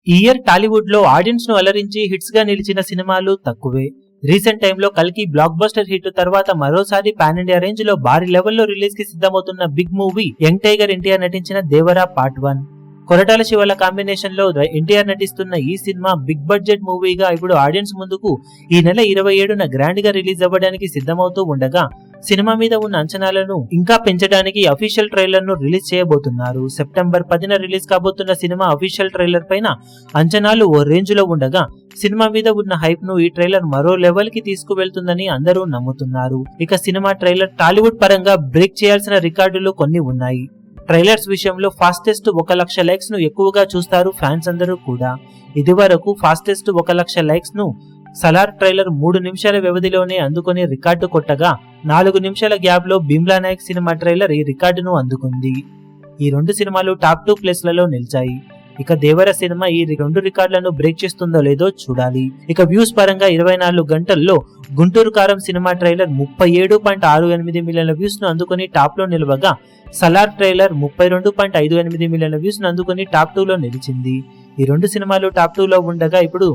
ఈ ఇయర్ టాలీవుడ్ లో ఆడియన్స్ ను అలరించి హిట్స్ గా నిలిచిన సినిమాలు తక్కువే. రీసెంట్ టైంలో కల్కి బ్లాక్ బస్టర్ హిట్ తర్వాత మరోసారి పాన్ ఇండియా రేంజ్ లో భారీ లెవెల్లో రిలీజ్ కి సిద్ధమవుతున్న big movie young tiger NTR నటించిన దేవరా పార్ట్ 1. కొరటాల శివల కాంబినేషన్ లో ఎన్టీఆర్ నటిస్తున్న ఈ సినిమా బిగ్ బడ్జెట్ మూవీగా ఇప్పుడు ఆడియన్స్ ముందుకు ఈ నెల 27న గ్రాండ్ గా రిలీజ్ అవ్వడానికి సిద్ధమవుతూ ఉండగా, సినిమా మీద ఉన్న అంచనాలను ఇంకా పెంచడానికి అఫీషియల్ ట్రైలర్ ను రిలీజ్ చేయబోతున్నారు. సెప్టెంబర్ 10న రిలీజ్ కాబోతున్న సినిమా అఫీషియల్ ట్రైలర్ పైన అంచనాలు ఓ రేంజ్ లో ఉండగా, సినిమా మీద ఉన్న హైప్ ను ఈ ట్రైలర్ మరో లెవెల్ కి తీసుకువెళ్తుందని అందరూ నమ్ముతున్నారు. ఇక సినిమా ట్రైలర్ టాలీవుడ్ పరంగా బ్రేక్ చేయాల్సిన రికార్డులు కొన్ని ఉన్నాయి. ట్రైలర్స్ విషయంలో ఫాస్టెస్ట్ 1 లక్ష లైక్స్ ను ఎక్కువగా చూస్తారు ఫ్యాన్స్ అందరూ కూడా. ఇదివరకు ఫాస్టెస్ట్ 1 లక్ష లైక్స్ ను సలార్ ట్రైలర్ 3 నిమిషాల వ్యవధిలోనే అందుకొని రికార్డు కొట్టగా, 4 నిమిషాల గ్యాప్ లో బిమ్లా నాయక్ సినిమా ట్రైలర్ ఈ రికార్డును అందుకుంది. ఈ 2 సినిమాలు టాప్ 2 ప్లేస్లలో నిలిచాయి. ఇక దేవర సినిమా ఈ 2 రికార్డులను బ్రేక్ చేస్తుందో లేదో చూడాలి. ఇక వ్యూస్ పరంగా 24 గంటల్లో గుంటూరు కారం సినిమా ట్రైలర్ 37.68 మిలియన్ల వ్యూస్ ను అందుకుని టాప్ లో నిలవగా, సలార్ ట్రైలర్ 32.58 మిలియన్ల వ్యూస్ ను అందుకుని టాప్ 2 లో నిలిచింది. ఈ 2 సినిమాలు టాప్ 2 లో ఉండగా, ఇప్పుడు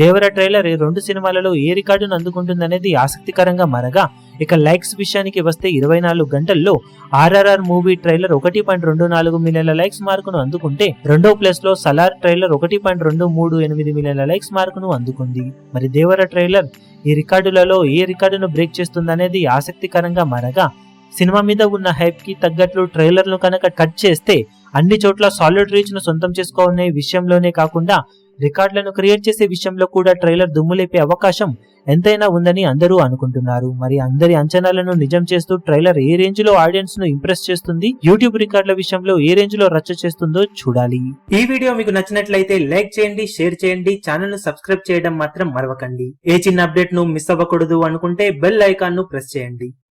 దేవర ట్రైలర్ ఈ 2 సినిమాలలో ఏ రికార్డును అందుకుంటుందనేది ఆసక్తికరంగా మారగా, ఇక లైక్స్ విషయానికి వస్తే 24 గంటల్లో ఆర్ఆర్ఆర్ మూవీ ట్రైలర్ 1.24 మిలియన్ల లైక్స్ మార్కును అందుకుంటే, రెండో ప్లేస్ లో సలార్ ట్రైలర్ 1.238 మిలియన్ల లైక్స్ మార్కును అందుకుంది. మరి దేవర ట్రైలర్ ఈ రికార్డులలో ఏ రికార్డును బ్రేక్ చేస్తుందనేది ఆసక్తికరంగా మారగా, సినిమా మీద ఉన్న హైప్ కి తగ్గట్లు ట్రైలర్ ను కనుక కట్ చేస్తే అన్ని చోట్ల సాలిడ్ రీచ్ ను సొంతం చేసుకోనే విషయంలోనే కాకుండా, రికార్డులను క్రియేట్ చేసే విషయంలో కూడా ట్రైలర్ దుమ్ములేపే అవకాశం ఎంతైనా ఉందని అందరూ అనుకుంటున్నారు. మరి అందరి అంచనాలను నిజం చేస్తూ ట్రైలర్ ఏ రేంజ్ లో ఆడియన్స్ ను ఇంప్రెస్ చేస్తుంది, యూట్యూబ్ రికార్డుల విషయంలో ఏ రేంజ్ లో రచ్చ చేస్తుందో చూడాలి. ఈ వీడియో మీకు నచ్చినట్లయితే లైక్ చేయండి, షేర్ చేయండి, ఛానల్ ను సబ్స్క్రైబ్ చేయడం మాత్రం మరవకండి. ఏ చిన్న అప్డేట్ ను మిస్ అవ్వకూడదు అనుకుంటే బెల్ ఐకాన్ ను ప్రెస్ చేయండి.